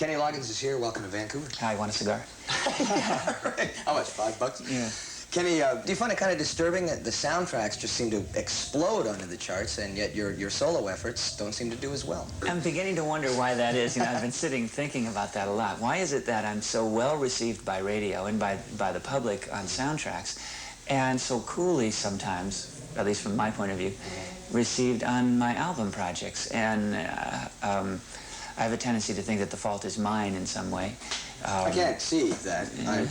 Kenny Loggins is here. Welcome to Vancouver. Hi, want a cigar? Right. How much? $5? Yeah. Kenny, do you find it kind of disturbing that the soundtracks just seem to explode onto the charts, and yet your solo efforts don't seem to do as well? I'm beginning to wonder why that is. You know, I've been sitting thinking about that a lot. Why is it that I'm so well received by radio and by the public on soundtracks, and so coolly sometimes, at least from my point of view, received on my album projects? And I have a tendency to think that the fault is mine in some way. I can't see that. I'm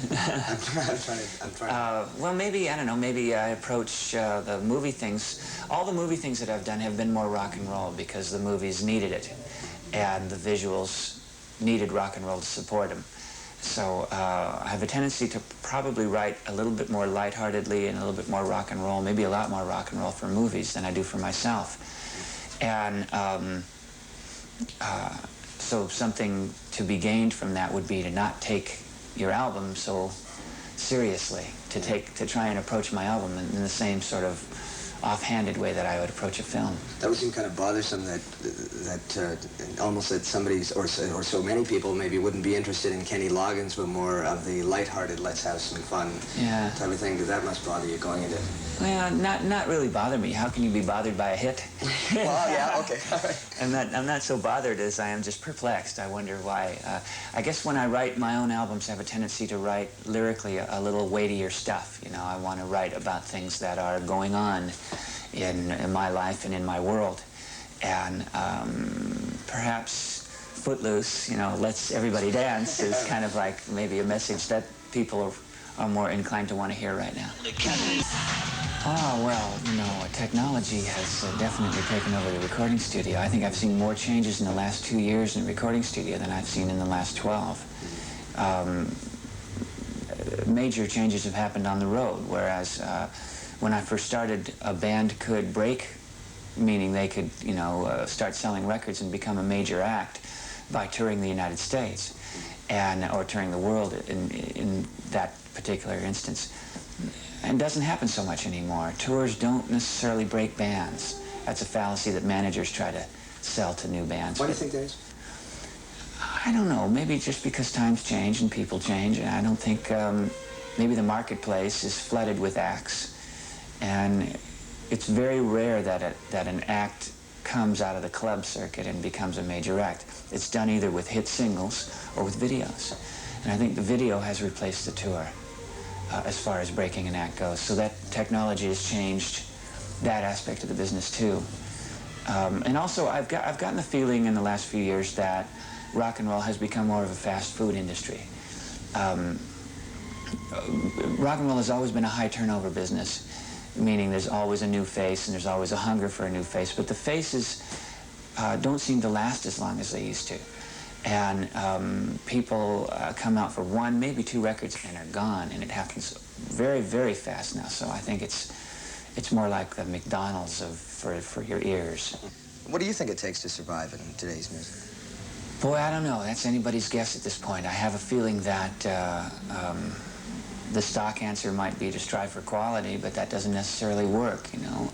trying. Well, maybe, I don't know, maybe I approach the movie things. All the movie things that I've done have been more rock and roll because the movies needed it, and the visuals needed rock and roll to support them. So I have a tendency to probably write a little bit more lightheartedly and a little bit more rock and roll, maybe a lot more rock and roll for movies than I do for myself. And so something to be gained from that would be to not take your album so seriously, to try and approach my album in the same sort of offhanded way that I would approach a film. That would seem kind of bothersome that almost that somebody's, or so many people maybe wouldn't be interested in Kenny Loggins, but more of the lighthearted, let's have some fun type of thing. That must bother you going into it. Well, not really bother me. How can you be bothered by a hit? Well, yeah, okay, all right. I'm not so bothered as I am just perplexed. I wonder why. I guess when I write my own albums, I have a tendency to write lyrically a little weightier stuff. You know, I want to write about things that are going on in my life and in my world. And perhaps Footloose, you know, Let's Everybody Dance is kind of like maybe a message that people are more inclined to want to hear right now. Oh, well, you know, technology has definitely taken over the recording studio. I think I've seen more changes in the last 2 years in the recording studio than I've seen in the last 12. Major changes have happened on the road, whereas when I first started, a band could break, meaning they could, you know, start selling records and become a major act by touring the United States, or touring the world in that particular instance. And it doesn't happen so much anymore. Tours don't necessarily break bands. That's a fallacy that managers try to sell to new bands. Why do you think that is? I don't know. Maybe just because times change and people change. And I don't think, maybe the marketplace is flooded with acts. And it's very rare that an act comes out of the club circuit and becomes a major act. It's done either with hit singles or with videos. And I think the video has replaced the tour. As far as breaking an act goes. So that technology has changed that aspect of the business too. And also I've gotten the feeling in the last few years that rock and roll has become more of a fast food industry. Rock and roll has always been a high turnover business, meaning there's always a new face and there's always a hunger for a new face, but the faces don't seem to last as long as they used to. And people come out for one, maybe two records and are gone, and it happens very, very fast now. So I think it's more like the McDonald's for your ears. What do you think it takes to survive in today's music? Boy, I don't know. That's anybody's guess at this point. I have a feeling that the stock answer might be to strive for quality, but that doesn't necessarily work, you know.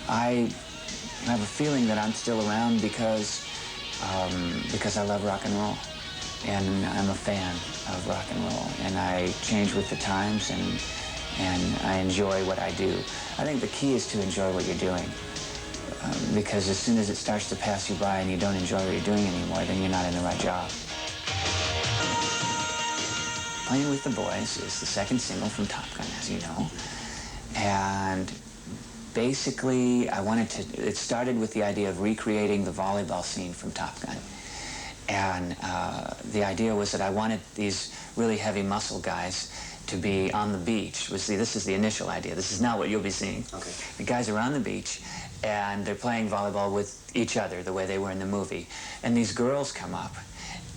I have a feeling that I'm still around because I love rock and roll, and I'm a fan of rock and roll, and I change with the times, and I enjoy what I do. I think the key is to enjoy what you're doing, because as soon as it starts to pass you by and you don't enjoy what you're doing anymore, then you're not in the right job. Playing with the Boys is the second single from Top Gun, as you know, and basically, it started with the idea of recreating the volleyball scene from Top Gun. And the idea was that I wanted these really heavy muscle guys to be on the beach. This is the initial idea. This is not what you'll be seeing. Okay. The guys are on the beach, and they're playing volleyball with each other the way they were in the movie. And these girls come up,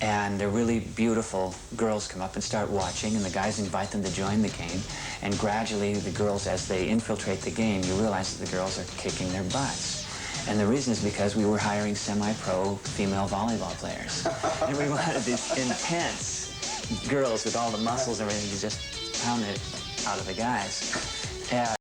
and they're really beautiful girls come up and start watching, and the guys invite them to join the game. And gradually, the girls, as they infiltrate the game, you realize that the girls are kicking their butts. And the reason is because we were hiring semi-pro female volleyball players. And we wanted these intense girls with all the muscles and everything to just pound it out of the guys.